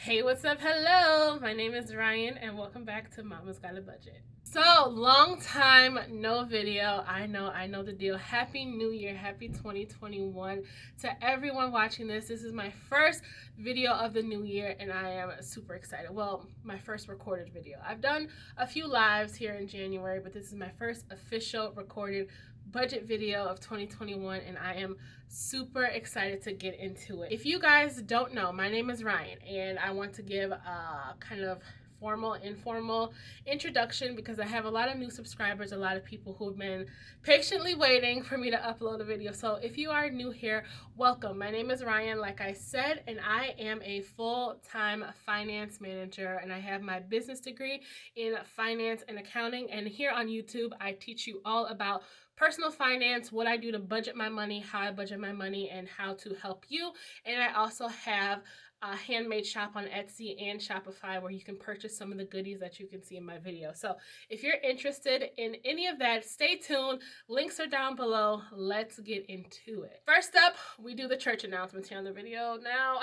Hey, what's up? Hello, my name is Ryan and welcome back to Mama's Got a Budget. So, long time no video. I know the deal. Happy New Year, happy 2021 to everyone watching this. This is my first video of the new year and I am super excited. Well, my first recorded video. I've done a few lives here in January, but this is my first official recorded budget video of 2021 and I am super excited to get into it. If you guys don't know, my name is Ryan and I want to give a kind of formal, informal introduction because I have a lot of new subscribers, a lot of people who have been patiently waiting for me to upload a video. So if you are new here, welcome. My name is Ryan, like I said, and I am a full-time finance manager and I have my business degree in finance and accounting. And here on YouTube, I teach you all about personal finance, what I do to budget my money, how I budget my money, and how to help you. And I also have a handmade shop on Etsy and Shopify where you can purchase some of the goodies that you can see in my video. So if you're interested in any of that, stay tuned. Links are down below. Let's get into it. First up, we do the church announcements here on the video. Now,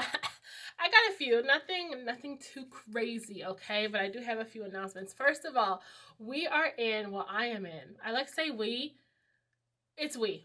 I got a few, nothing too crazy, okay? But I do have a few announcements. First of all, I am in. I like to say we.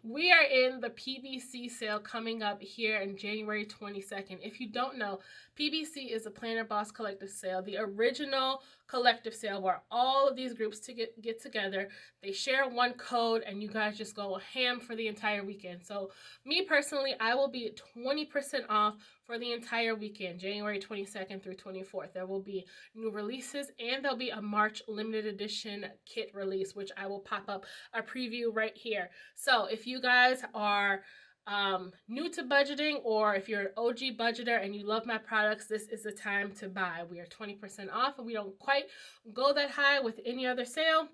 We are in the PBC sale coming up here in January 22nd. If you don't know, PBC is a Planner Boss collective sale, the original collective sale where all of these groups get together. They share one code and you guys just go ham for the entire weekend. So me personally, I will be 20% off for the entire weekend, January 22nd through 24th. There will be new releases and there'll be a March limited edition kit release, which I will pop up a preview right here. So if you guys are new to budgeting, or if you're an OG budgeter and you love my products, this is the time to buy. We are 20% off and we don't quite go that high with any other sale.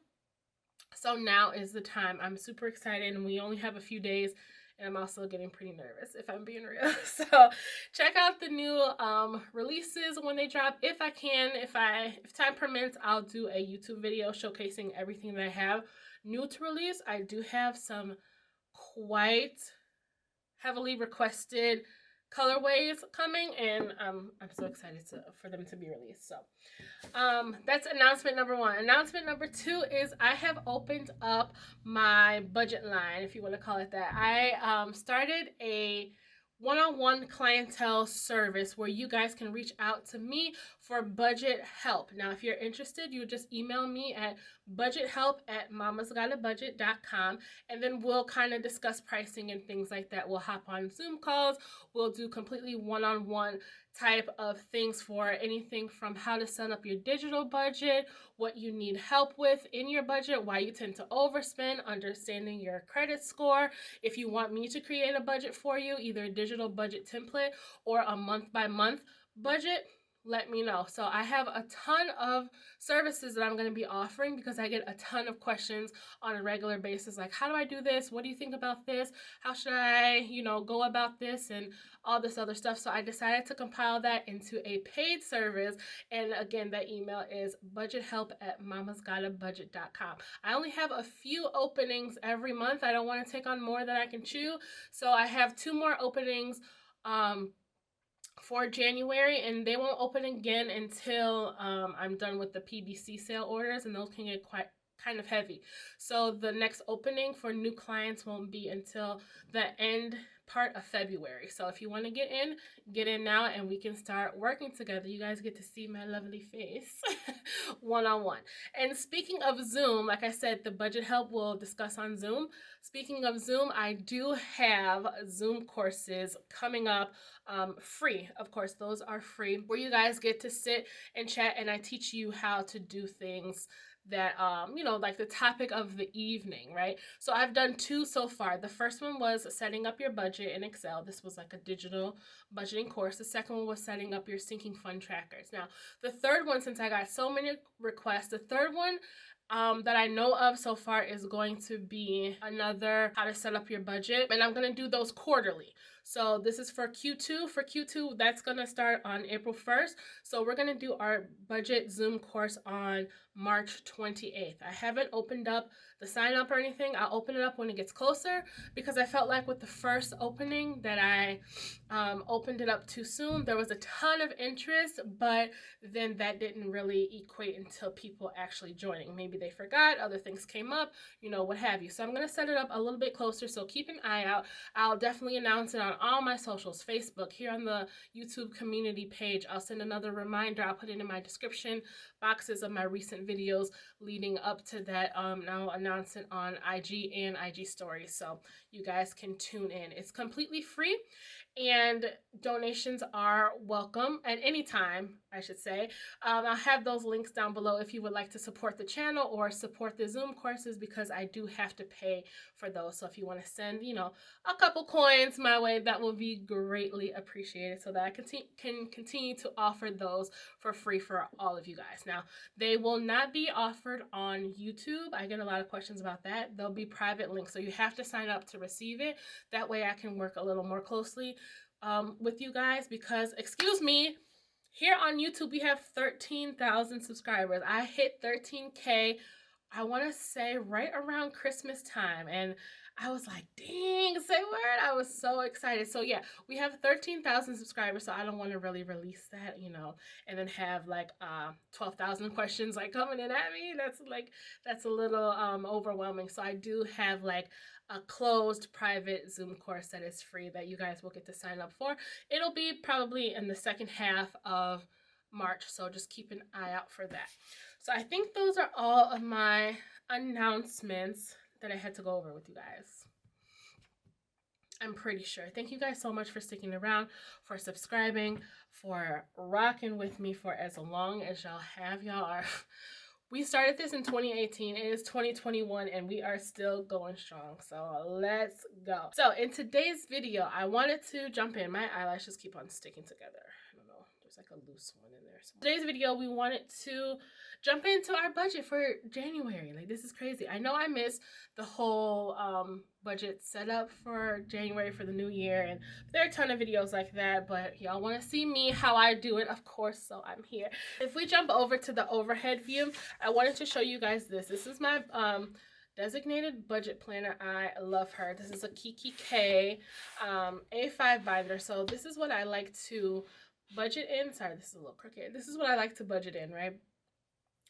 So now is the time. I'm super excited and we only have a few days and I'm also getting pretty nervous if I'm being real. So check out the new releases when they drop. If I can, if time permits, I'll do a YouTube video showcasing everything that I have new to release. I do have some quite heavily requested colorways coming and I'm so excited for them to be released. So that's announcement number one. Announcement number two is I have opened up my budget line, if you want to call it that. I started a one-on-one clientele service where you guys can reach out to me for budget help. Now, if you're interested, you just email me at budgethelp@mamasgottabudget.com and then we'll kind of discuss pricing and things like that. We'll hop on Zoom calls. We'll do completely one-on-one type of things for anything from how to set up your digital budget, what you need help with in your budget, why you tend to overspend, understanding your credit score. If you want me to create a budget for you, either a digital budget template or a month-by-month budget, let me know. So I have a ton of services that I'm going to be offering because I get a ton of questions on a regular basis. Like, how do I do this? What do you think about this? How should I, go about this and all this other stuff? So I decided to compile that into a paid service. And again, that email is budgethelp@mamasgottabudget.com. I only have a few openings every month. I don't want to take on more than I can chew. So I have 2 more openings for January, and they won't open again until I'm done with the PBC sale orders, and those can get kind of heavy. So the next opening for new clients won't be until the end part of February. So if you want to get in now and we can start working together. You guys get to see my lovely face one-on-one. And speaking of Zoom, like I said, the budget help we'll discuss on Zoom. Speaking of Zoom, I do have Zoom courses coming up free. Of course, those are free, where you guys get to sit and chat and I teach you how to do things that like the topic of the evening, right? So I've done 2 so far. The first one was setting up your budget in Excel. This was like a digital budgeting course. The second one was setting up your sinking fund trackers. Now, the third one, since I got so many requests, the third one that I know of so far is going to be another how to set up your budget, and I'm going to do those quarterly. So this is for Q2. For Q2, that's going to start on April 1st. So we're going to do our budget Zoom course on March 28th. I haven't opened up the sign up or anything. I'll open it up when it gets closer, because I felt like with the first opening that I opened it up too soon. There was a ton of interest, but then that didn't really equate until people actually joining. Maybe they forgot, other things came up, you know, what have you. So I'm going to set it up a little bit closer, so keep an eye out. I'll definitely announce it on all my socials, Facebook, here on the YouTube community page. I'll send another reminder. I'll put it in my description boxes of my recent videos leading up to that. And I'll announce it on IG and IG stories, so you guys can tune in. It's completely free, and donations are welcome at any time, I should say. I'll have those links down below if you would like to support the channel or support the Zoom courses, because I do have to pay for those. So if you want to send, you know, a couple coins my way, that will be greatly appreciated, so that I can continue to offer those for free for all of you guys. Now, they will not be offered on YouTube. I get a lot of questions about that. They'll be private links, so you have to sign up to receive it. That way I can work a little more closely with you guys, because, excuse me, here on YouTube we have 13,000 subscribers. I hit 13K, I want to say right around Christmas time, and I was like, dang, say word. I was so excited. So yeah, we have 13,000 subscribers, so I don't want to really release that, you know, and then have like 12,000 questions like coming in at me. That's a little overwhelming. So I do have like a closed private Zoom course that is free that you guys will get to sign up for. It'll be probably in the second half of March, so just keep an eye out for that. So I think those are all of my announcements that I had to go over with you guys. I'm pretty sure. Thank you guys so much for sticking around, for subscribing, for rocking with me for as long as y'all have. Y'all are... We started this in 2018. It is 2021, and we are still going strong. So let's go. So in today's video, I wanted to jump in. My eyelashes keep on sticking together. I don't know. There's like a loose one in there. So today's video, we wanted to jump into our budget for January. Like, this is crazy. I know I missed the whole budget setup for January for the new year, and there are a ton of videos like that, but y'all want to see me how I do it, of course, so I'm here. If we jump over to the overhead view, I wanted to show you guys this. This is my designated budget planner. I love her. This is a Kiki K A5 binder. So this is what I like to budget in. Sorry, this is a little crooked. This is what I like to budget in, right?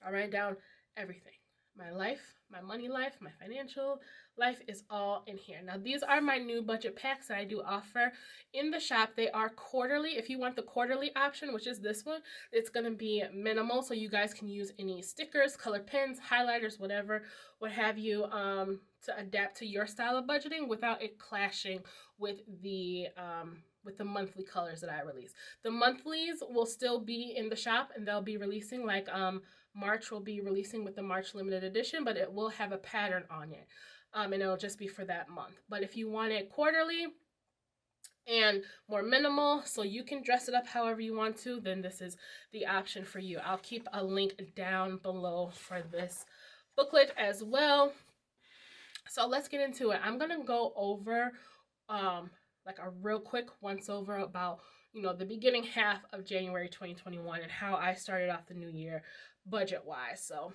I write down everything. My life, my money life, my financial life is all in here. Now, these are my new budget packs that I do offer in the shop. They are quarterly. If you want the quarterly option, which is this one, it's going to be minimal, so you guys can use any stickers, color pens, highlighters, whatever, what have you, to adapt to your style of budgeting without it clashing with the monthly colors that I release. The monthlies will still be in the shop, and they'll be releasing like March will be releasing with the March limited edition, but it will have a pattern on it, and it'll just be for that month. But if you want it quarterly and more minimal, so you can dress it up however you want to, then this is the option for you. I'll keep a link down below for this booklet as well. So let's get into it. I'm gonna go over like a real quick once over about, you know, the beginning half of January 2021 and how I started off the new year budget wise. So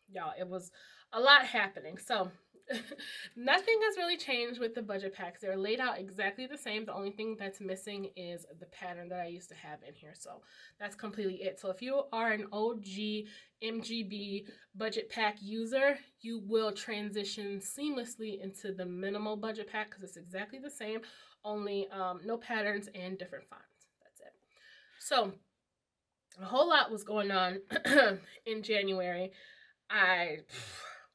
y'all, it was a lot happening. So nothing has really changed with the budget packs. They're laid out exactly the same. The only thing that's missing is the pattern that I used to have in here. So that's completely it. So if you are an OG MGB budget pack user, you will transition seamlessly into the minimal budget pack because it's exactly the same, only no patterns and different fonts. That's it. So a whole lot was going on in January.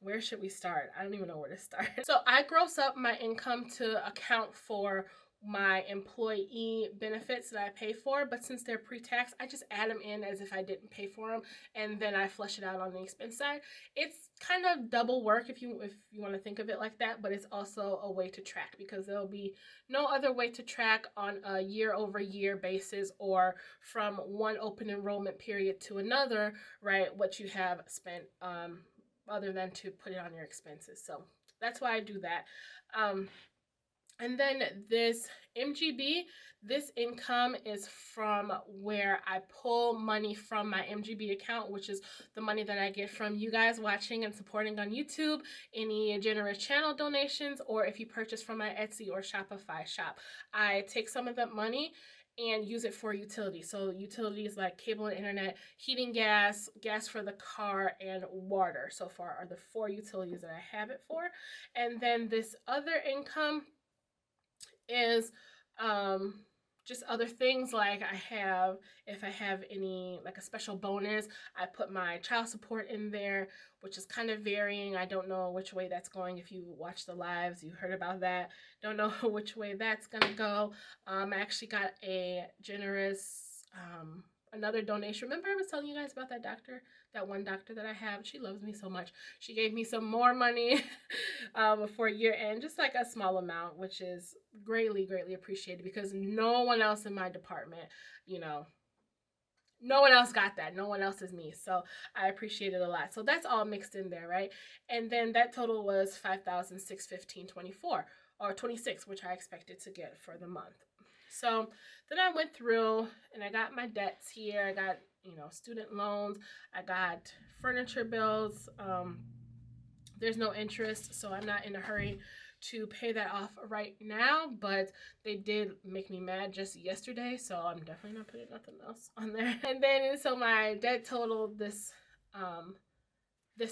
Where should we start? I don't even know where to start. So I gross up my income to account for my employee benefits that I pay for, but since they're pre-tax, I just add them in as if I didn't pay for them, and then I flush it out on the expense side. It's kind of double work if you want to think of it like that, but it's also a way to track, because there'll be no other way to track on a year-over-year basis or from one open enrollment period to another, right, what you have spent other than to put it on your expenses. So that's why I do that. And then this MGB, this income is from where I pull money from my MGB account, which is the money that I get from you guys watching and supporting on YouTube, any generous channel donations, or if you purchase from my Etsy or Shopify shop. I take some of that money and use it for utilities. So utilities like cable and internet, heating, gas for the car, and water so far are the 4 utilities that I have it for. And then this other income is just other things like if I have any, like a special bonus, I put my child support in there, which is kind of varying. I don't know which way that's going. If you watch the lives, you heard about that. Don't know which way that's gonna go. I actually got a generous another donation. Remember I was telling you guys about that doctor, that one doctor that I have? She loves me so much. She gave me some more money for year end, just like a small amount, which is greatly appreciated, because no one else in my department, no one else got that. No one else is me. So I appreciate it a lot. So that's all mixed in there, right? And then that total was $5,615.24 or 26, which I expected to get for the month. So then I went through and I got my debts here. I got, student loans. I got furniture bills. There's no interest, so I'm not in a hurry to pay that off right now, but they did make me mad just yesterday, so I'm definitely not putting nothing else on there. And then, so my debt total this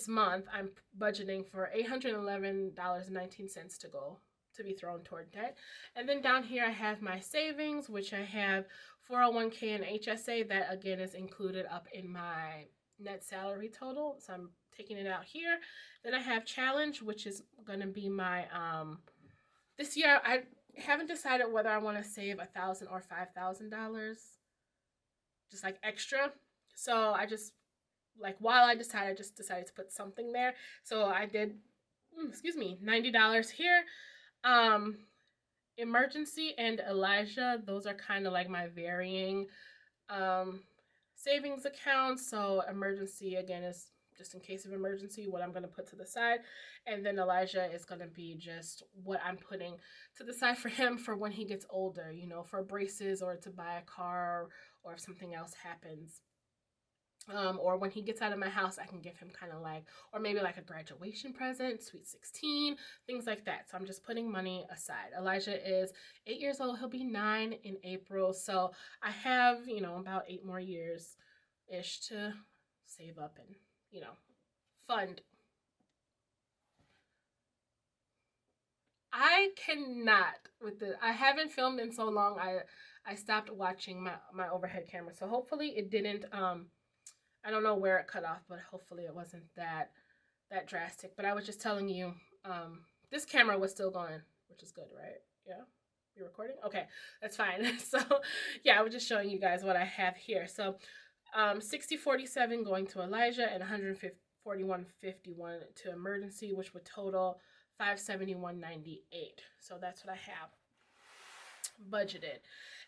month, I'm budgeting for $811.19 to be thrown toward debt. And then down here I have my savings, which I have 401k and HSA. That again is included up in my net salary total, so I'm taking it out here. Then I have challenge, which is going to be my this year I haven't decided whether I want to save $1,000 or $5,000 just like extra. So I just while I just decided to put something there. So I did $90 here. Emergency and Elijah, those are kind of like my varying savings accounts. So emergency again is just in case of emergency, what I'm going to put to the side. And then Elijah is going to be just what I'm putting to the side for him for when he gets older, for braces or to buy a car, or if something else happens. Or when he gets out of my house, I can give him kind of or maybe like a graduation present, sweet 16, things like that. So I'm just putting money aside. Elijah is 8 years old. He'll be 9 in April. So I have, about 8 more years-ish to save up and, fund. I cannot I haven't filmed in so long. I stopped watching my overhead camera. So hopefully it didn't, I don't know where it cut off, but hopefully it wasn't that drastic. But I was just telling you, this camera was still going, which is good, right? Yeah, you're recording? Okay, that's fine. So yeah, I was just showing you guys what I have here. So 6047 going to Elijah and 141.51 to emergency, which would total 571.98. So that's what I have budgeted.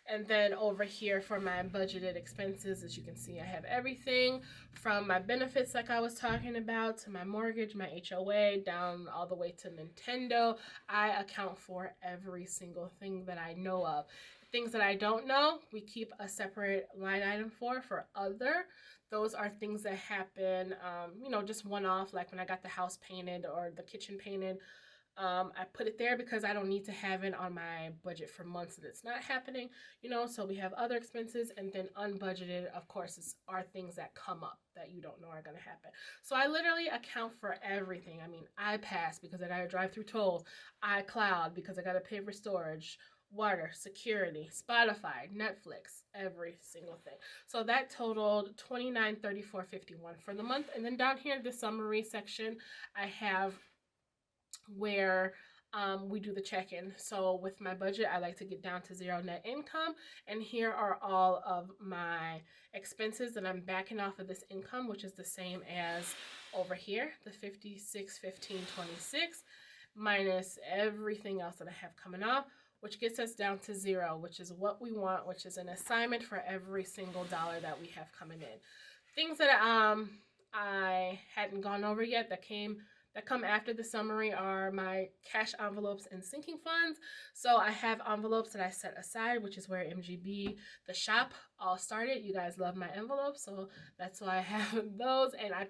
And then over here for my budgeted expenses, as you can see, I have everything from my benefits like I was talking about, to my mortgage, my HOA, down all the way to Nintendo. I account for every single thing that I know of. Things that I don't know, we keep a separate line item for other. Those are things that happen, just one-off, like when I got the house painted or the kitchen painted. I put it there because I don't need to have it on my budget for months and it's not happening, so we have other expenses. And then unbudgeted, of course, are things that come up that you don't know are going to happen. So I literally account for everything. I mean, iPass because I got to drive through tolls, iCloud because I got to pay for storage, water, security, Spotify, Netflix, every single thing. So that totaled $29.34.51 for the month. And then down here, the summary section, I have where we do the check-in. So with my budget, I like to get down to 0 net income. And here are all of my expenses that I'm backing off of this income, which is the same as over here, the $56.15.26 minus everything else that I have coming off, which gets us down to 0, which is what we want, which is an assignment for every single dollar that we have coming in. Things that I hadn't gone over yet that came that come after the summary are my cash envelopes and sinking funds. So I have envelopes that I set aside, which is where MGB, the shop, all started. You guys love my envelopes, so that's why I have those. And I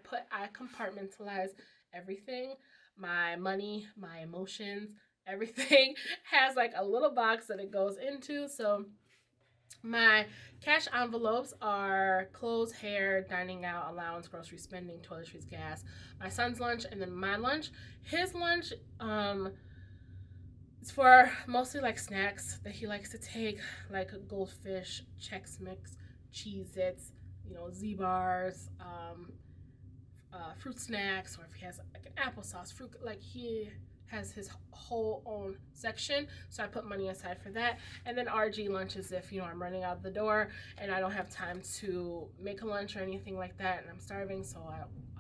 compartmentalize everything, my money, my emotions, everything has like a little box that it goes into. So my cash envelopes are clothes, hair, dining out, allowance, grocery spending, toiletries, gas, my son's lunch, and then my lunch. His lunch, it's for mostly like snacks that he likes to take, like Goldfish, Chex Mix, Cheez-Its, you know, Z-Bars, fruit snacks, or if he has like an applesauce, fruit, like he has his whole own section, so I put money aside for that. And then RG lunches, if, you know, I'm running out the door and I don't have time to make a lunch or anything like that and I'm starving, so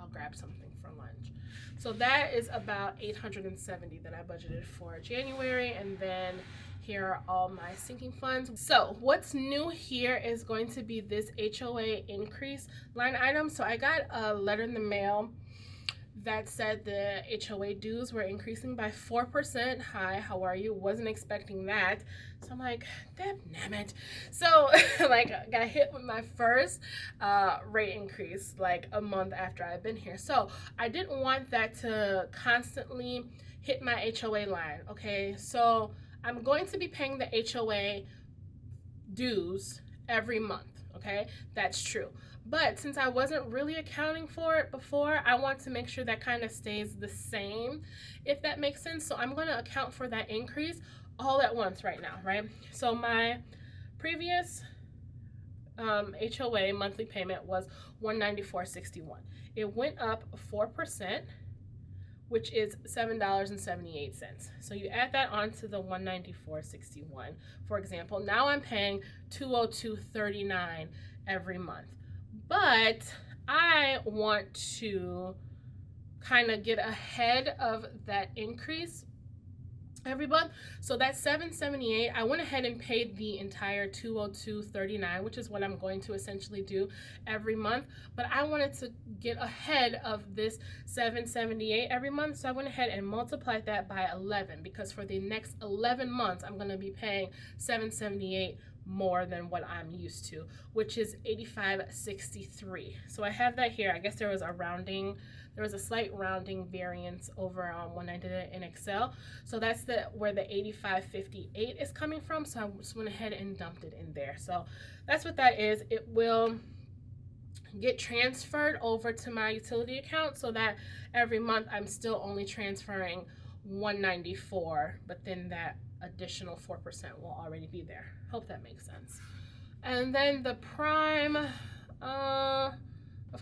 I'll grab something for lunch. So that is about $870 that I budgeted for January, and then here are all my sinking funds. So what's new here is going to be this HOA increase line item. So I got a letter in the mail that said the HOA dues were increasing by 4%. Hi, how are you? Wasn't expecting that. So I'm like, damn it. So like, I got hit with my first rate increase like a month after I've been here. So I didn't want that to constantly hit my HOA line. Okay, so I'm going to be paying the HOA dues every month. Okay, that's true. But since I wasn't really accounting for it before, I want to make sure that kind of stays the same, if that makes sense. So I'm going to account for that increase all at once right now, right? So my previous HOA monthly payment was $194.61. It went up 4%, which is $7.78. So you add that onto the $194.61. For example, now I'm paying $202.39 every month. But I want to kind of get ahead of that increase every month. So that's $778. I went ahead and paid the entire $202.39, which is what I'm going to essentially do every month. But I wanted to get ahead of this $778 every month. So I went ahead and multiplied that by 11, because for the next 11 months, I'm going to be paying $778 more than what I'm used to, which is $85.63. So I have that here. I guess there was a slight rounding variance over when I did it in Excel. So that's where the $85.58 is coming from. So I just went ahead and dumped it in there. So that's what that is. It will get transferred over to my utility account, so that every month I'm still only transferring $194, but then that additional 4% will already be there. Hope that makes sense. And then the Prime, of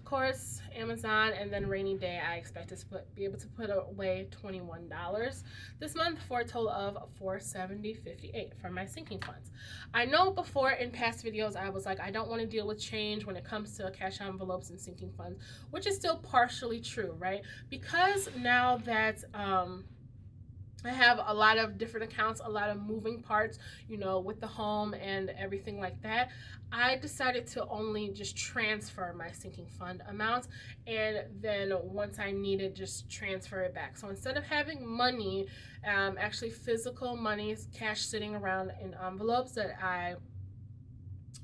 course, Amazon, and then rainy day, I expect to be able to put away $21 this month for a total of $470.58 for my sinking funds. I know before in past videos I was like, I don't want to deal with change when it comes to cash envelopes and sinking funds, which is still partially true, right? Because now that I have a lot of different accounts, a lot of moving parts, you know, with the home and everything like that, I decided to only just transfer my sinking fund amounts, and then once I need it, just transfer it back. So instead of having money, actually physical money, cash sitting around in envelopes that I,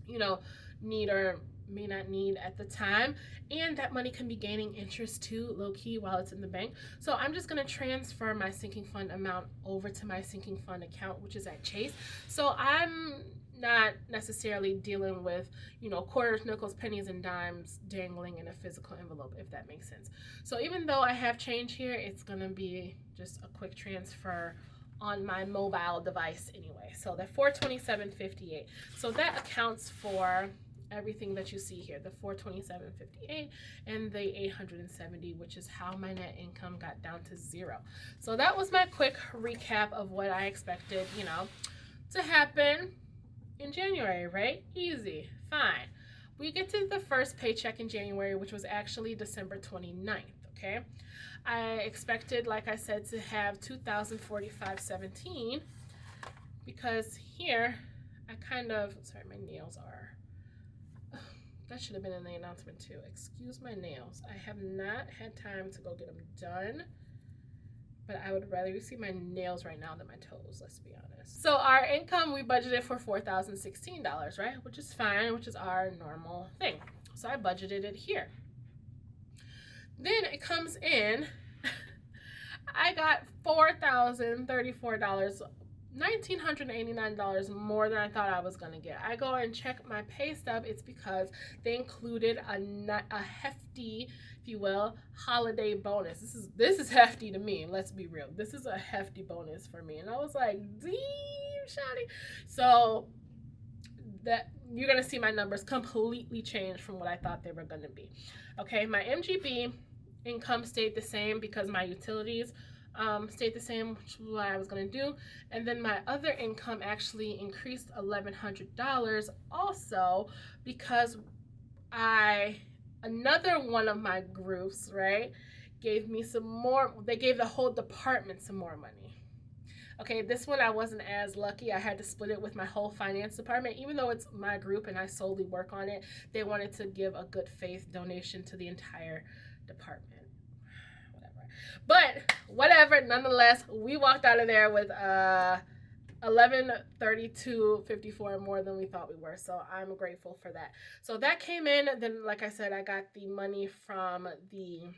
you know, need or may not need at the time, and that money can be gaining interest too, low-key, while it's in the bank. So I'm just going to transfer my sinking fund amount over to my sinking fund account, which is at Chase. So I'm not necessarily dealing with, you know, quarters, nickels, pennies, and dimes dangling in a physical envelope, if that makes sense. So even though I have change here, it's going to be just a quick transfer on my mobile device anyway. So that $427.58. So that accounts for everything that you see here, the $427.58 and the $870, which is how my net income got down to zero. So that was my quick recap of what I expected, you know, to happen in January, right? Easy, fine. We get to the first paycheck in January, which was actually December 29th, okay? I expected, like I said, to have $2,045.17, because here I kind of, sorry, my nails are, that should have been in the announcement too. Excuse my nails. I have not had time to go get them done. but I would rather you see my nails right now than my toes, let's be honest. So our income, we budgeted for $4,016, right? Which is fine, which is our normal thing. So I budgeted it here. Then it comes in, I got $4,034, $1,989 more than I thought I was gonna get. I go and check my pay stub. It's because they included a hefty, if you will, holiday bonus. This is hefty to me. Let's be real. This is a hefty bonus for me, and I was like, damn, shawty. So that you're gonna see my numbers completely change from what I thought they were gonna be. Okay, my MGB income stayed the same because my utilities stayed the same, which is what I was going to do. And then my other income actually increased $1,100 also because another one of my groups, right, gave me some more. They gave the whole department some more money. Okay, this one I wasn't as lucky. I had to split it with my whole finance department. Even though it's my group and I solely work on it, they wanted to give a good faith donation to the entire department. But whatever, nonetheless, we walked out of there with $1,132.54 more than we thought we were. So I'm grateful for that. So that came in. Then, like I said, I got the money from the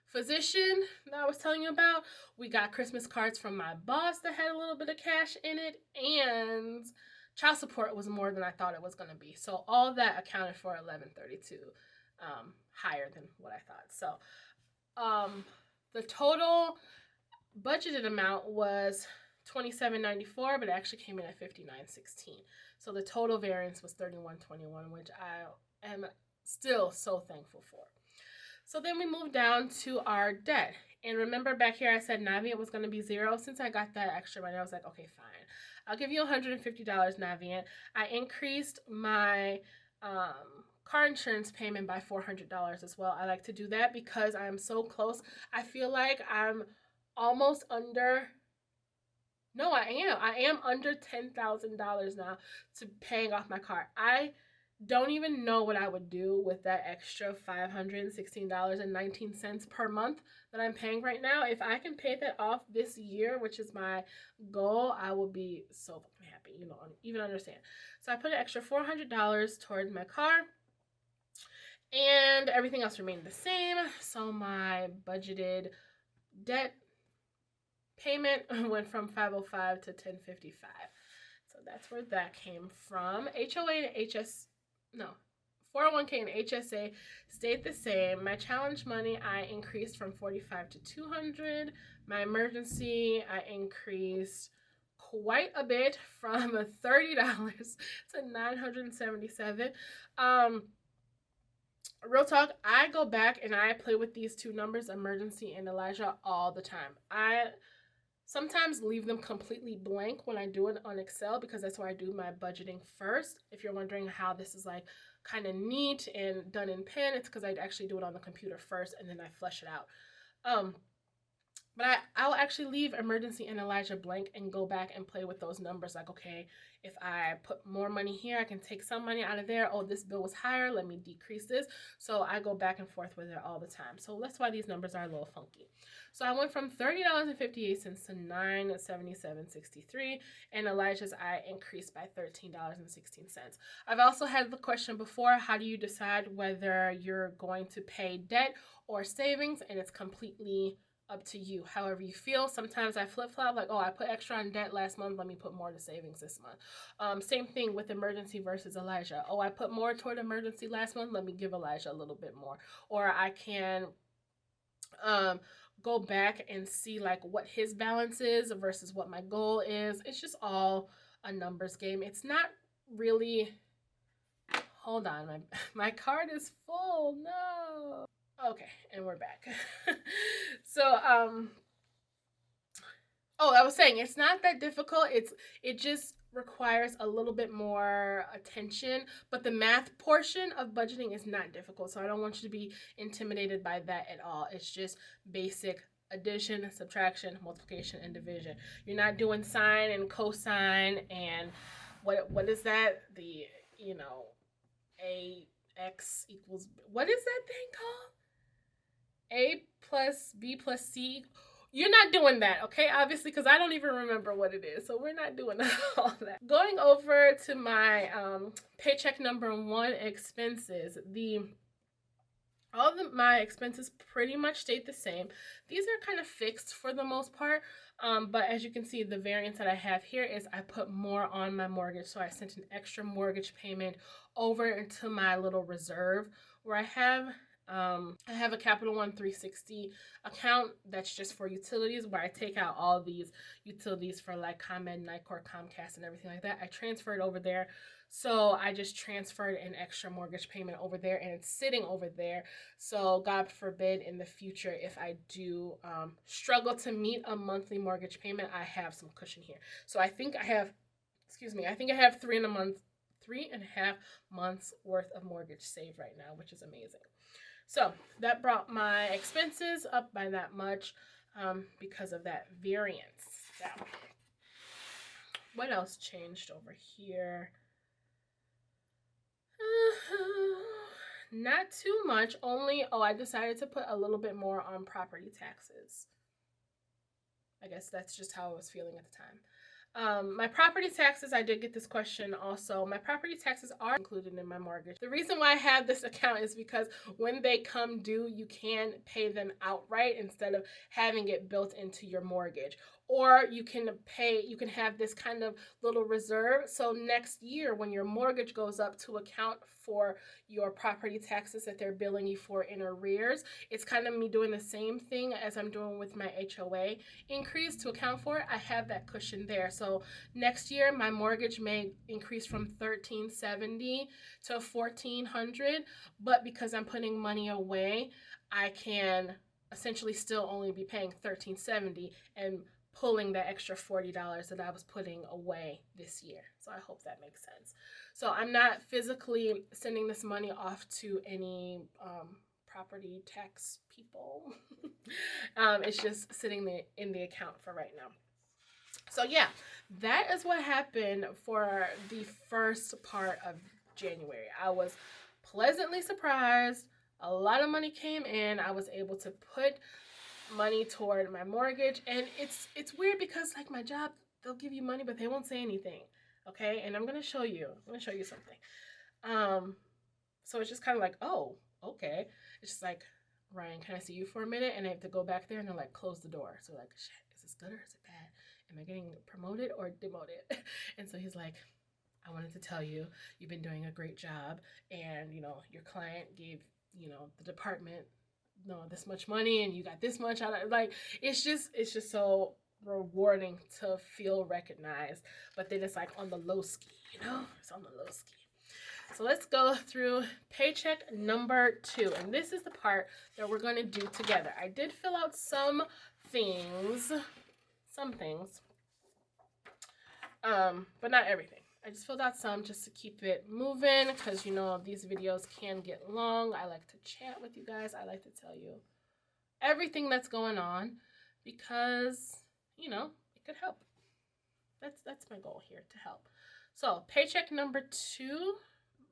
physician that I was telling you about. We got Christmas cards from my boss that had a little bit of cash in it, and child support was more than I thought it was going to be. So all that accounted for $1,132 higher than what I thought. So the total budgeted amount was $27.94, but it actually came in at $59.16. So the total variance was $31.21, which I am still so thankful for. So then we moved down to our debt. And remember back here I said Navient was going to be zero. Since I got that extra money, I was like, okay, fine. I'll give you $150, Navient. I increased my car insurance payment by $400 as well. I like to do that because I'm so close. I feel like I'm almost under, no, I am under $10,000 now to paying off my car. I don't even know what I would do with that extra $516.19 per month that I'm paying right now. If I can pay that off this year, which is my goal, I will be so fucking happy, you know, even understand. So I put an extra $400 towards my car. And everything else remained the same. So my budgeted debt payment went from $505 to $1055. So that's where that came from. HOA and 401k and HSA stayed the same. My challenge money I increased from $45 to $200. My emergency I increased quite a bit from $30 to $977. Real talk, I go back and I play with these two numbers, emergency and Elijah, all the time. I sometimes leave them completely blank when I do it on Excel because that's where I do my budgeting first. If you're wondering how this is like kind of neat and done in pen, it's because I actually do it on the computer first and then I flesh it out. But I'll actually leave emergency and Elijah blank and go back and play with those numbers. Like, okay, if I put more money here, I can take some money out of there. Oh, this bill was higher. Let me decrease this. So I go back and forth with it all the time. So that's why these numbers are a little funky. So I went from $30.58 to $977.63. And Elijah's I increased by $13.16. I've also had the question before, how do you decide whether you're going to pay debt or savings? And it's completely up to you, however you feel. Sometimes I flip-flop, like, oh, I put extra on debt last month, let me put more to savings this month. Same thing with emergency versus Elijah. Oh, I put more toward emergency last month, let me give Elijah a little bit more. Or I can go back and see like what his balance is versus what my goal is. It's just all a numbers game. It's not really, hold on, my card is full, no. Okay, and we're back. So, I was saying it's not that difficult. It just requires a little bit more attention, but the math portion of budgeting is not difficult. So I don't want you to be intimidated by that at all. It's just basic addition, subtraction, multiplication, and division. You're not doing sine and cosine and what is that? The, you know, AX equals, what is that thing called? A plus B plus C. You're not doing that, okay? Obviously, because I don't even remember what it is. So we're not doing all that. Going over to my paycheck number 1 expenses, my expenses pretty much stayed the same. These are kind of fixed for the most part, but as you can see, the variance that I have here is I put more on my mortgage. So I sent an extra mortgage payment over into my little reserve where I have a Capital One 360 account that's just for utilities, where I take out all these utilities for like ComEd, Nicor, Comcast, and everything like that. I transferred over there. So I just transferred an extra mortgage payment over there, and it's sitting over there. So God forbid in the future, if I do struggle to meet a monthly mortgage payment, I have some cushion here. So I think I have 3.5 months worth of mortgage saved right now, which is amazing. So that brought my expenses up by that much because of that variance. Now, what else changed over here? Not too much. I decided to put a little bit more on property taxes. I guess that's just how I was feeling at the time. My property taxes, I did get this question also. My property taxes are included in my mortgage. The reason why I have this account is because when they come due, you can pay them outright instead of having it built into your mortgage. Or you can have this kind of little reserve. So next year when your mortgage goes up, to account for your property taxes that they're billing you for in arrears, it's kind of me doing the same thing as I'm doing with my HOA increase. To account for it, I have that cushion there. So next year my mortgage may increase from $1,370 to $1,400, but because I'm putting money away, I can essentially still only be paying $1,370 and pulling that extra $40 that I was putting away this year. So I hope that makes sense. So I'm not physically sending this money off to any property tax people. It's just sitting in the account for right now. So yeah, that is what happened for the first part of January. I was pleasantly surprised. A lot of money came in. I was able to put money toward my mortgage, and it's weird because like my job, they'll give you money but they won't say anything, okay? And I'm gonna show you something. So it's just kind of like, oh, okay. It's just like, Ryan, can I see you for a minute? And I have to go back there and they're like, close the door. So like, shit, is this good or is it bad? Am I getting promoted or demoted? And so he's like, I wanted to tell you, you've been doing a great job, and your client gave the department this much money, and you got this much out of it. Like, it's just so rewarding to feel recognized. But then it's like on the low ski, it's on the low ski. So let's go through paycheck number 2, and this is the part that we're going to do together. I did fill out some things, but not everything. I just filled out some just to keep it moving, because these videos can get long. I like to chat with you guys. I like to tell you everything that's going on, because it could help. That's my goal here, to help. So paycheck number 2,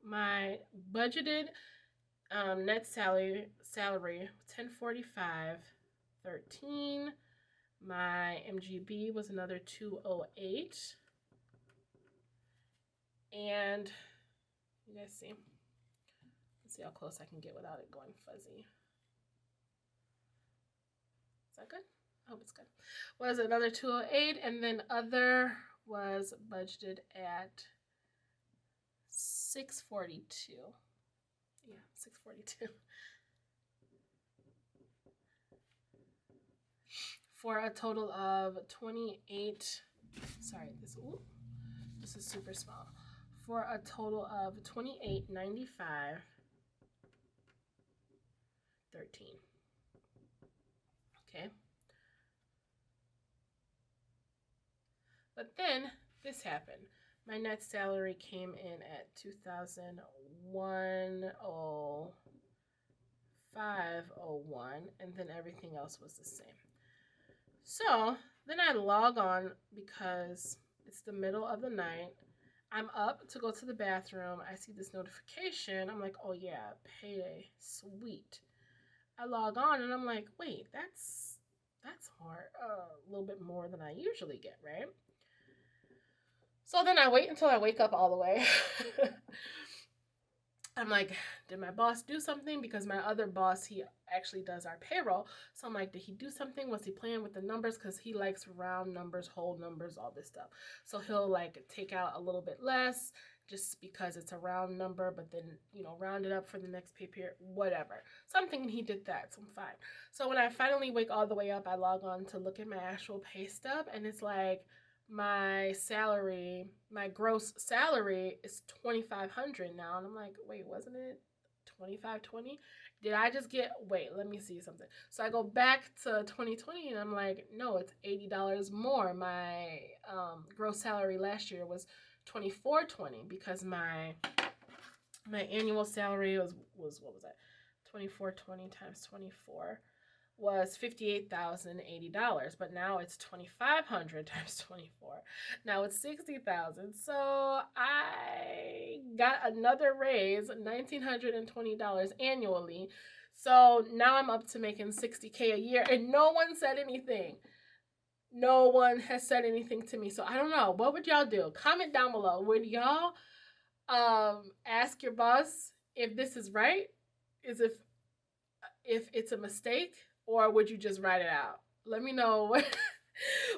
my budgeted net salary $1045.13. My MGB was another $208. And you guys see? Let's see how close I can get without it going fuzzy. Is that good? I hope it's good. Was another $208, and then other was budgeted at $642. Yeah, $642. For a total of 28. Sorry, this is super small. For a total of $2895.13. Okay. But then this happened. My net salary came in at $2,105.01, and then everything else was the same. So then I log on because it's the middle of the night. I'm up to go to the bathroom. I see this notification. I'm like, oh yeah, payday, sweet. I log on and I'm like, wait, that's hard, a little bit more than I usually get, right? So then I wait until I wake up all the way. I'm like, did my boss do something? Because my other boss, he actually does our payroll. So I'm like, did he do something? Was he playing with the numbers? Because he likes round numbers, whole numbers, all this stuff. So he'll like take out a little bit less just because it's a round number, but then, you know, round it up for the next pay period, whatever. Something, he did that, so I'm fine. So when I finally wake all the way up, I log on to look at my actual pay stub, and it's like, my salary, my gross salary is $2,500 now, and I'm like, wait, wasn't it $2,520? Did I just get, wait, let me see something. So I go back to 2020 and I'm like, no, it's $80 more. My gross salary last year was $2,420 because my annual salary was what was that, $2,420 times 24 was $58,080, but now it's $2,500 times 24. Now it's $60,000. So I got another raise, $1,920 annually. So now I'm up to making $60K a year, and no one said anything. No one has said anything to me. So I don't know. What would y'all do? Comment down below. Would y'all ask your boss if this is right? Is if it's a mistake? Or would you just write it out? Let me know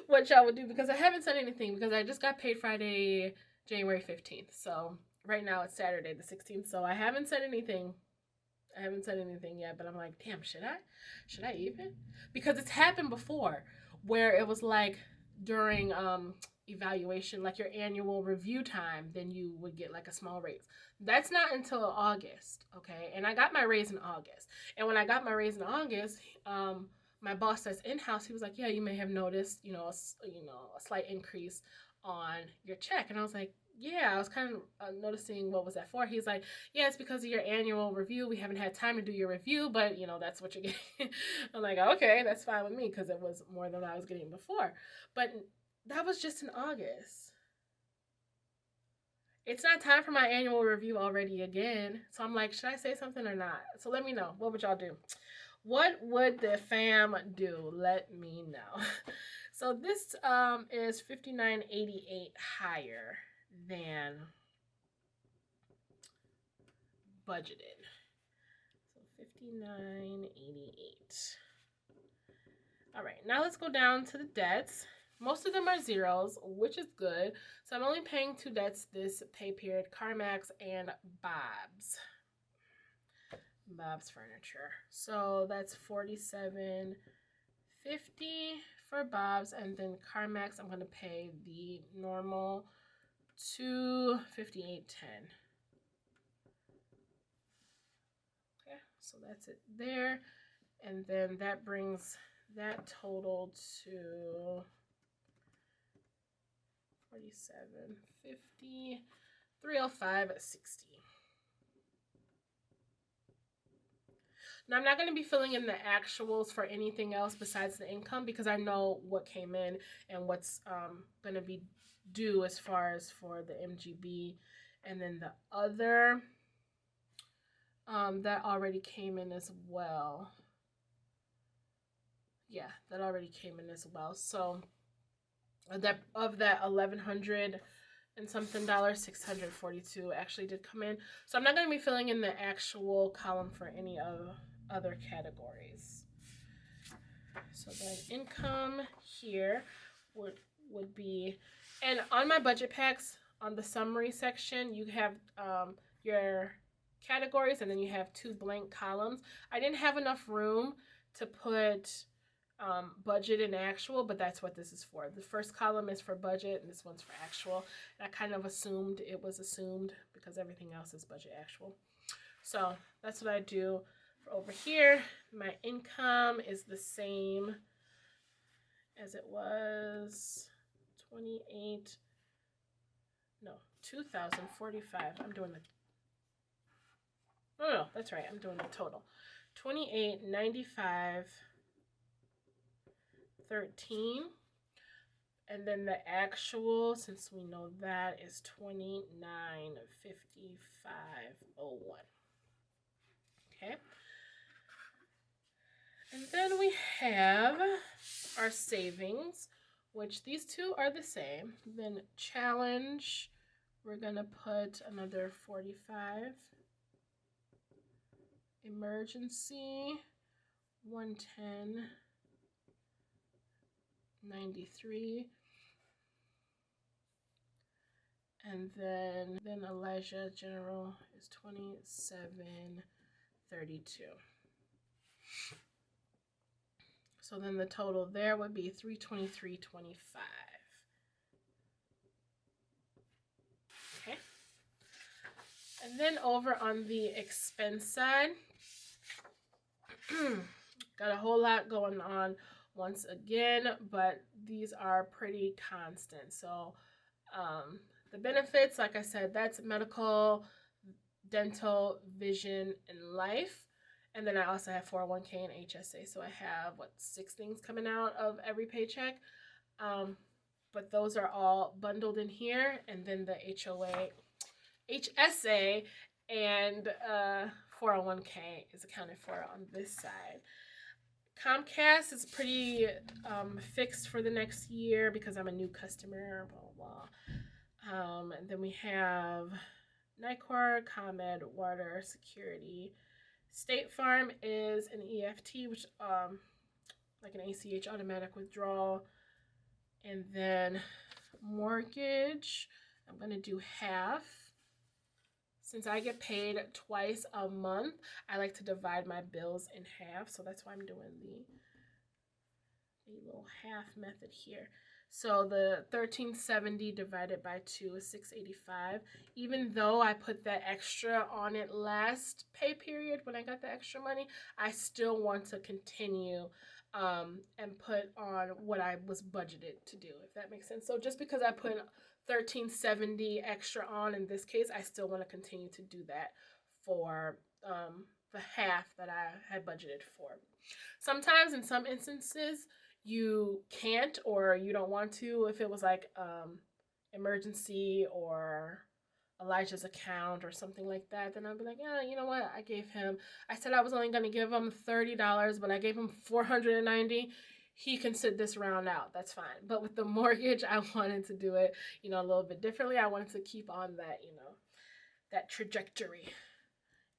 what y'all would do, because I haven't said anything, because I just got paid Friday, January 15th. So right now it's Saturday the 16th. So I haven't said anything. I haven't said anything yet, but I'm like, damn, should I? Should I even? Because it's happened before where it was like during evaluation, like your annual review time, then you would get like a small raise. That's not until August, okay? And I got my raise in August. And when I got my raise in August, my boss that's in-house, he was like, yeah, you may have noticed, a slight increase on your check. And I was like, yeah, I was kind of noticing what was that for. He's like, yeah, it's because of your annual review. We haven't had time to do your review, but, that's what you're getting. I'm like, okay, that's fine with me, because it was more than I was getting before. But that was just in August. It's not time for my annual review already again. So I'm like, should I say something or not? So let me know. What would y'all do? What would the fam do? Let me know. So this is $59.88 higher than budgeted. So $59.88. All right, now let's go down to the debts. Most of them are zeros, which is good. So I'm only paying 2 debts this pay period: CarMax and Bob's Furniture. So that's $47.50 for Bob's, and then CarMax I'm going to pay the normal $258.10. Okay, so that's it there, and then that brings that total to $47.50, $305.60. Now, I'm not going to be filling in the actuals for anything else besides the income, because I know what came in and what's going to be due as far as for the MGB, and then the other that already came in as well. Yeah, that already came in as well. So that of that $1,100 and something $642 actually did come in. So I'm not going to be filling in the actual column for any of other categories. So then income here would be, and on my budget packs, on the summary section, you have your categories, and then you have 2 blank columns. I didn't have enough room to put budget and actual, but that's what this is for. The first column is for budget, and this one's for actual. And I kind of assumed it was assumed because everything else is budget actual. So that's what I do. For over here, my income is the same as it was 2,045. I'm doing the, no, that's right, I'm doing the total. 2895 13, and then the actual, since we know that, is 2955.01. Okay, have our savings, which these two are the same. Then challenge, we're gonna put another 45. Emergency, 110, 93. And then Elijah General is 27.32. So then the total there would be 323.25. Okay. And then over on the expense side, got a whole lot going on once again, but these are pretty constant. So the benefits, like I said, that's medical, dental, vision, and life. And then I also have 401k and HSA. So I have, 6 things coming out of every paycheck. But those are all bundled in here. And then the HSA, and 401k is accounted for on this side. Comcast is pretty fixed for the next year because I'm a new customer, blah, blah, blah. And then we have NICOR, ComEd, Water, Security. State Farm is an EFT, which like an ACH automatic withdrawal. And then mortgage, I'm going to do half. Since I get paid twice a month, I like to divide my bills in half. So that's why I'm doing the little half method here. So the $1,370 divided by 2 is $685. Even though I put that extra on it last pay period when I got the extra money, I still want to continue and put on what I was budgeted to do, if that makes sense. So just because I put $1,370 extra on in this case, I still want to continue to do that for the half that I had budgeted for. Sometimes in some instances you can't, or you don't want to. If it was like emergency or Elijah's account or something like that, then I'd be like, yeah, you know what, I said I was only going to give him $30, but I gave him $490. He can sit this round out, that's fine. But with the mortgage, I wanted to do it, a little bit differently. I wanted to keep on that, that trajectory.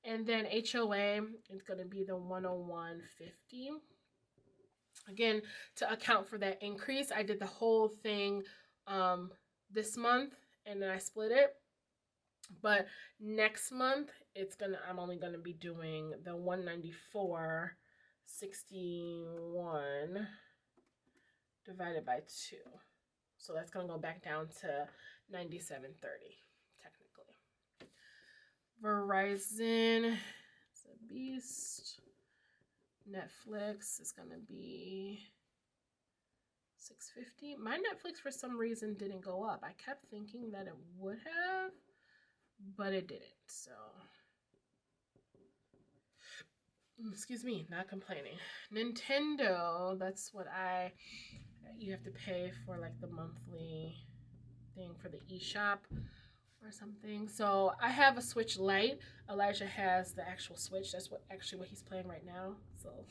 And then HOA is going to be the $101.50. Again, to account for that increase, I did the whole thing this month, and then I split it. But next month, I'm only gonna be doing the $194.61 divided by 2. So that's gonna go back down to $97.30 technically. Verizon is a beast. Netflix is gonna be $650. My Netflix for some reason didn't go up. I kept thinking that it would have, but it didn't. So excuse me, not complaining. Nintendo, that's what you have to pay for, like the monthly thing for the eShop or something. So I have a Switch Lite. Elijah has the actual Switch. That's what he's playing right now. So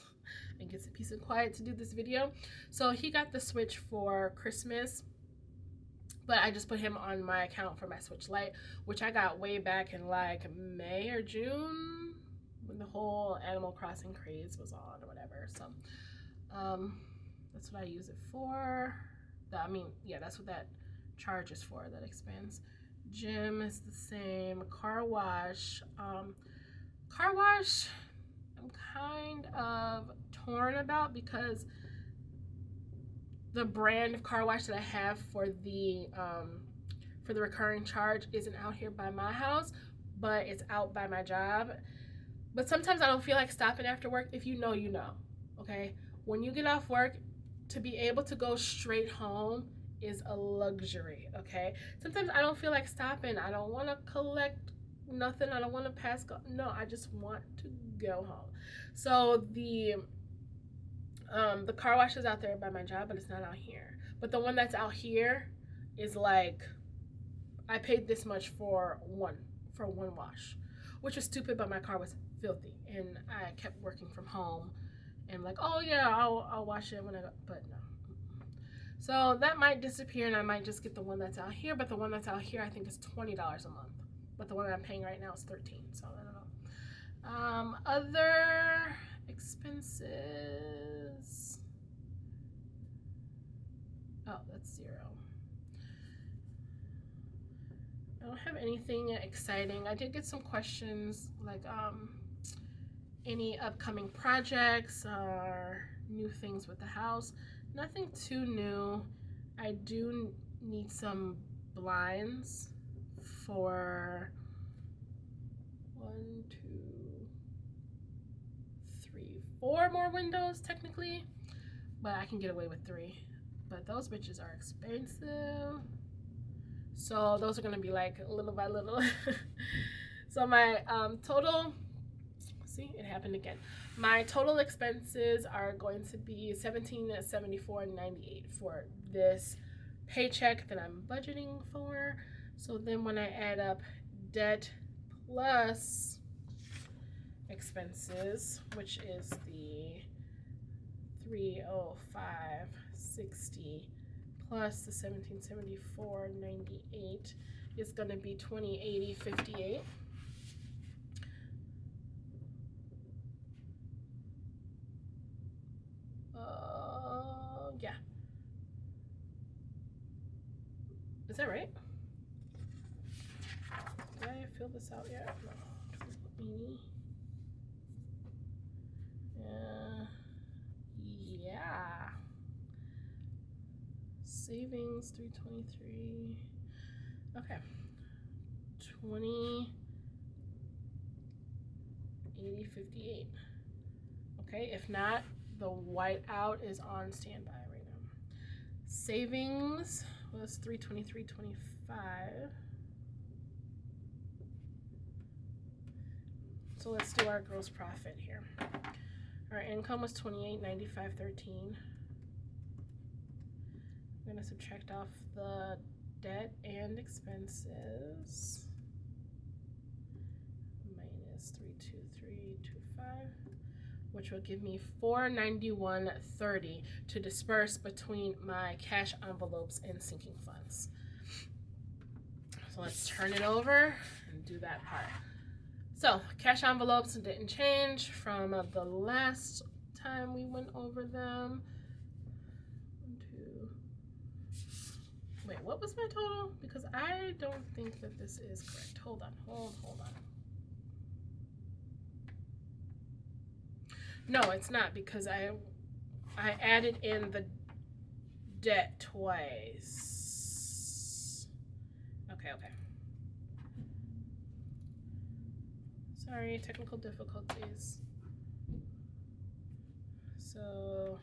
I get some peace and quiet to do this video. So he got the Switch for Christmas, but I just put him on my account for my Switch Lite, which I got way back in like May or June when the whole Animal Crossing craze was on or whatever. So that's what I use it for. That's what that charge is for, that expense. Gym is the same. Car wash. I'm kind of torn about because the brand of car wash that I have for the recurring charge isn't out here by my house, but it's out by my job. But sometimes I don't feel like stopping after work. If you know, you know. Okay? When you get off work, to be able to go straight home is a luxury, okay? Sometimes I don't feel like stopping. I don't want to collect nothing. I don't want to pass go. No, I just want to go home. So the car wash is out there by my job, but it's not out here. But the one that's out here is like, I paid this much for one wash, which was stupid, but my car was filthy and I kept working from home and like, oh yeah, I'll wash it when I go, but no. So that might disappear, and I might just get the one that's out here, but the one that's out here I think is $20 a month, but the one that I'm paying right now is $13, so I don't know. Other expenses, oh, that's $0. I don't have anything exciting. I did get some questions like any upcoming projects or new things with the house. Nothing too new. I do need some blinds for 1, 2, 3, 4 more windows technically, but I can get away with 3. But those bitches are expensive. So those are gonna be like little by little. So my total, see, it happened again. My total expenses are going to be $1774.98 for this paycheck that I'm budgeting for. So then when I add up debt plus expenses, which is the $305.60 plus the $1774.98, is going to be $2080.58. Yeah. Is that right? Did I fill this out yet? No. Meeee. Yeah. Savings 323. Okay. 2080.58. Okay, if not, the whiteout is on standby right now. Savings was 323.25. So let's do our gross profit here. Our income was 2895.13. I'm gonna subtract off the debt and expenses. Minus 323.25, which will give me $491.30 to disperse between my cash envelopes and sinking funds. So let's turn it over and do that part. So cash envelopes didn't change from the last time we went over them. 1, 2. Wait, what was my total? Because I don't think that this is correct. Hold on, hold on. No, it's not, because I added in the debt twice. Okay. Sorry, technical difficulties. So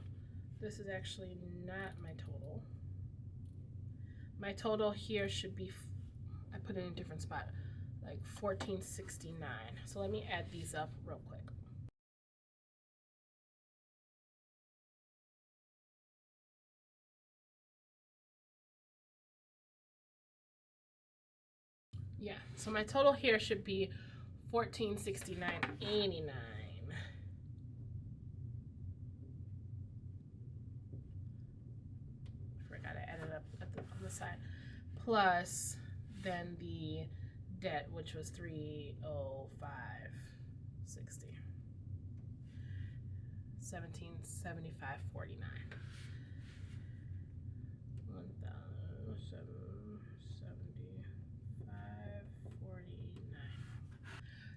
this is actually not my total. My total here should be, I put it in a different spot, like $1469. So let me add these up real quick. Yeah, so my total here should be $1469.89. Forgot to add it up on the side. Plus then the debt, which was $305.60. $1775.49.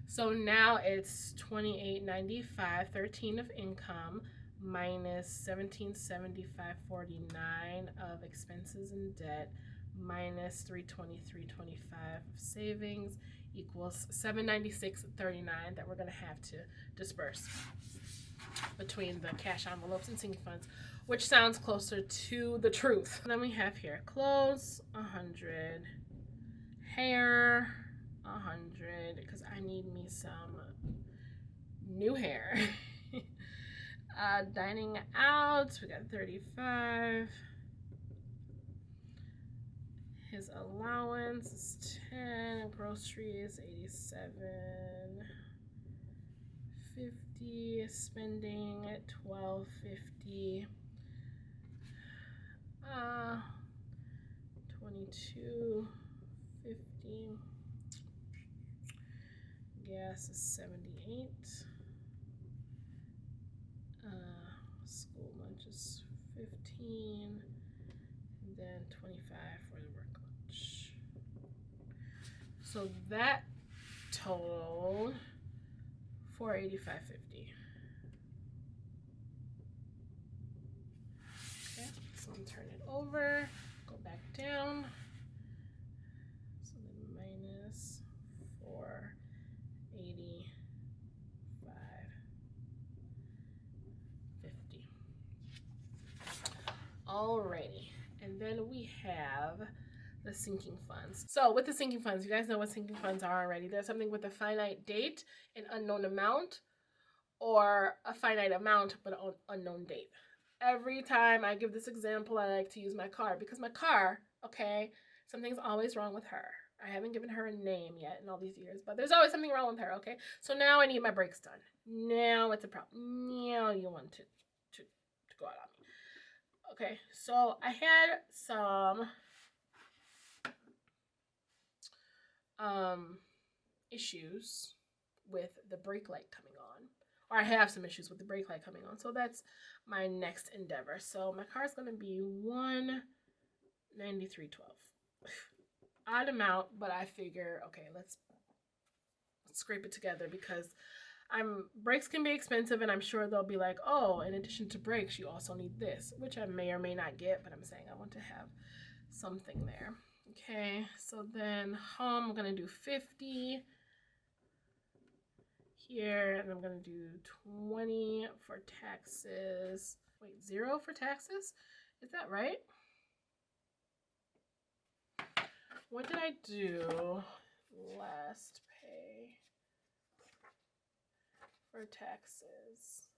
So now it's $2895.13 of income minus $1775.49 of expenses and debt minus $323.25 of savings equals $796.39 that we're going to have to disperse between the cash envelopes and sinking funds, which sounds closer to the truth. Then we have here clothes, 100, hair, 100, because I need me some new hair. Dining out, we got 35. His allowance is 10. Groceries 87. $1,250, spending $1,250, $22.50, gas is $78, school lunch is $15, and then $25 for the work lunch. So that totaled $485.50. Okay, so I'm turn it over, go back down. So then minus $485.50. Alrighty, and then we have the sinking funds. So with the sinking funds, you guys know what sinking funds are already. There's something with a finite date, an unknown amount, or a finite amount but an unknown date. Every time I give this example, I like to use my car because my car, okay, something's always wrong with her. I haven't given her a name yet in all these years, but there's always something wrong with her, okay? So now I need my brakes done. Now it's a problem. Now you want to go out on me. Okay, so I had some issues with the brake light coming on, or I have some issues with the brake light coming on, so that's my next endeavor. So my car is going to be $193.12. Odd amount, but I figure, okay, let's scrape it together because brakes can be expensive, and I'm sure they'll be like, oh, in addition to brakes, you also need this, which I may or may not get, but I'm saying I want to have something there. Okay, so then home, I'm gonna do 50 here, and I'm gonna do 20 for taxes. Wait, 0 for taxes? Is that right? What did I do last pay for taxes?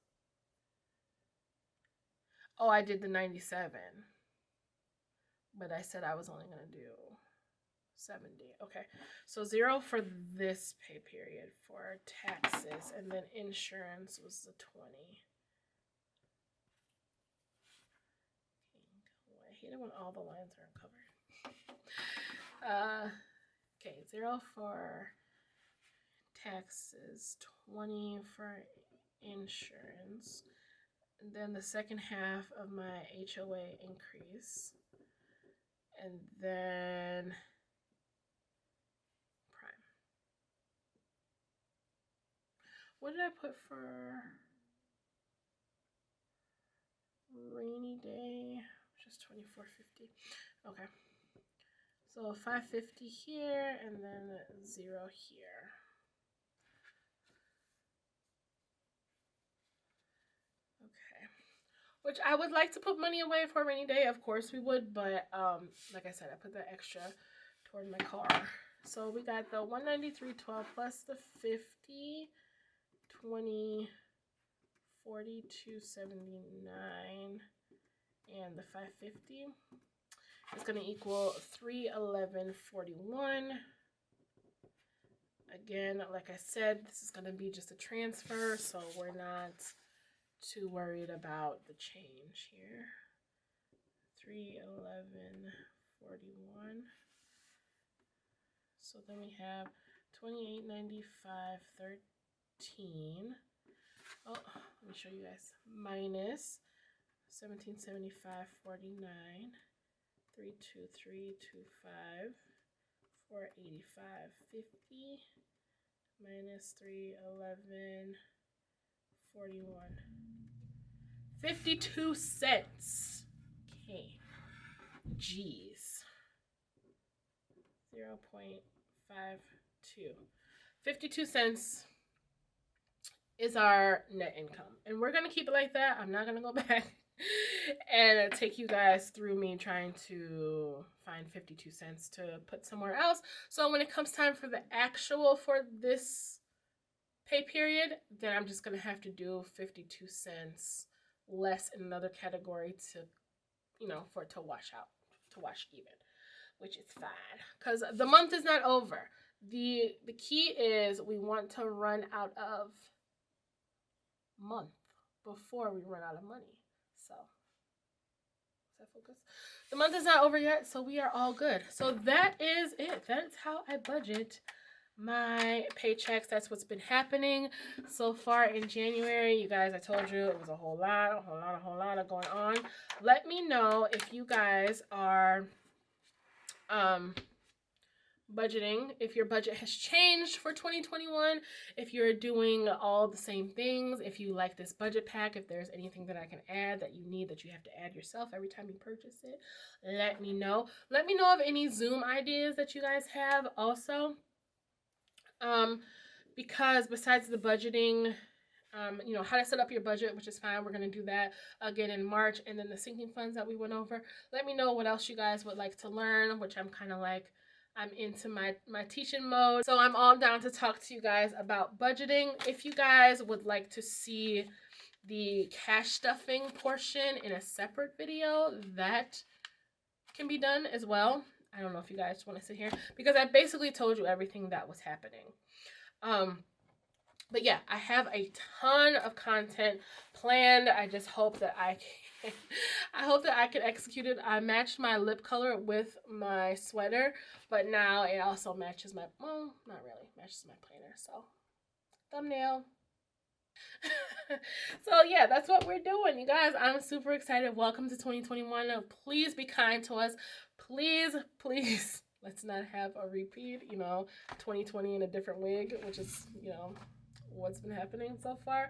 Oh, I did the 97. But I said I was only going to do 70. Okay, so 0 for this pay period for taxes, and then insurance was the 20. I hate it when all the lines are uncovered. Okay, 0 for taxes, 20 for insurance, and then the second half of my HOA increase. And then prime. What did I put for rainy day? Just $24.50. Okay. So $5.50 here, and then 0 here. Okay. Which I would like to put money away for a rainy day. Of course we would, but like I said, I put that extra toward my car. So we got the $193.12 plus the 50, 20, 42.79, and the $5.50. It's going to equal $311.41. Again, like I said, this is going to be just a transfer, so we're not too worried about the change here. $311.41. So then we have $28.95.13. Oh, let me show you guys. Minus $1775.49. 32325. 485.50 minus 311.41. 52 cents. Okay. G's. 0.52. 52 cents is our net income. And we're going to keep it like that. I'm not going to go back and take you guys through me trying to find 52 cents to put somewhere else. So when it comes time for the actual for this pay period, then I'm just going to have to do 52 cents less in another category to, you know, for it to wash out, to wash even, which is fine because the month is not over. The key is we want to run out of month before we run out of money. So, does that focus? The month is not over yet, so we are all good. So that is it. That's how I budget my paychecks. That's what's been happening so far in January. You guys, I told you it was a whole lot of going on. Let me know if you guys are budgeting, if your budget has changed for 2021, if you're doing all the same things, if you like this budget pack, if there's anything that I can add that you need that you have to add yourself every time you purchase it. Let me know. Let me know of any Zoom ideas that you guys have also. Because besides the budgeting, you know, how to set up your budget, which is fine. We're going to do that again in March. And then the sinking funds that we went over. Let me know what else you guys would like to learn, which I'm kind of like, I'm into my teaching mode. So I'm all down to talk to you guys about budgeting. If you guys would like to see the cash stuffing portion in a separate video, that can be done as well. I don't know if you guys want to sit here because I basically told you everything that was happening. But yeah, I have a ton of content planned. I just hope that I can execute it. I matched my lip color with my sweater, but now it also matches my, well, not really, matches my planner. So, thumbnail. So yeah, that's what we're doing, you guys. I'm super excited. Welcome to 2021. Please be kind to us. Please, please, let's not have a repeat, you know, 2020 in a different wig, which is, you know, what's been happening so far.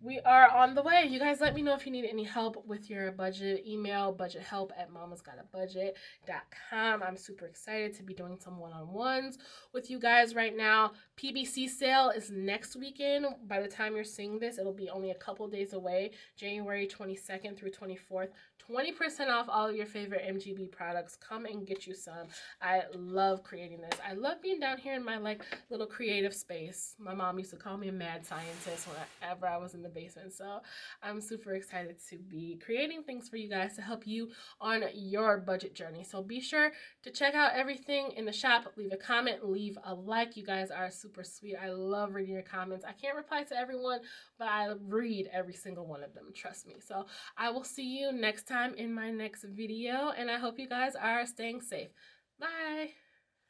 We are on the way. You guys let me know if you need any help with your budget. Email budgethelp@mamasgotabudget.com. I'm super excited to be doing some one-on-ones with you guys right now. PBC sale is next weekend. By the time you're seeing this, it'll be only a couple days away. January 22nd through 24th. 20% off all of your favorite MGB products. Come and get you some. I love creating this. I love being down here in my like little creative space. My mom used to call me a mad scientist whenever I was in the basement. So I'm super excited to be creating things for you guys to help you on your budget journey. So be sure to check out everything in the shop. Leave a comment, leave a like. You guys are super sweet. I love reading your comments. I can't reply to everyone, but I read every single one of them. Trust me. So I will see you next time in my next video, and I hope you guys are staying safe. Bye.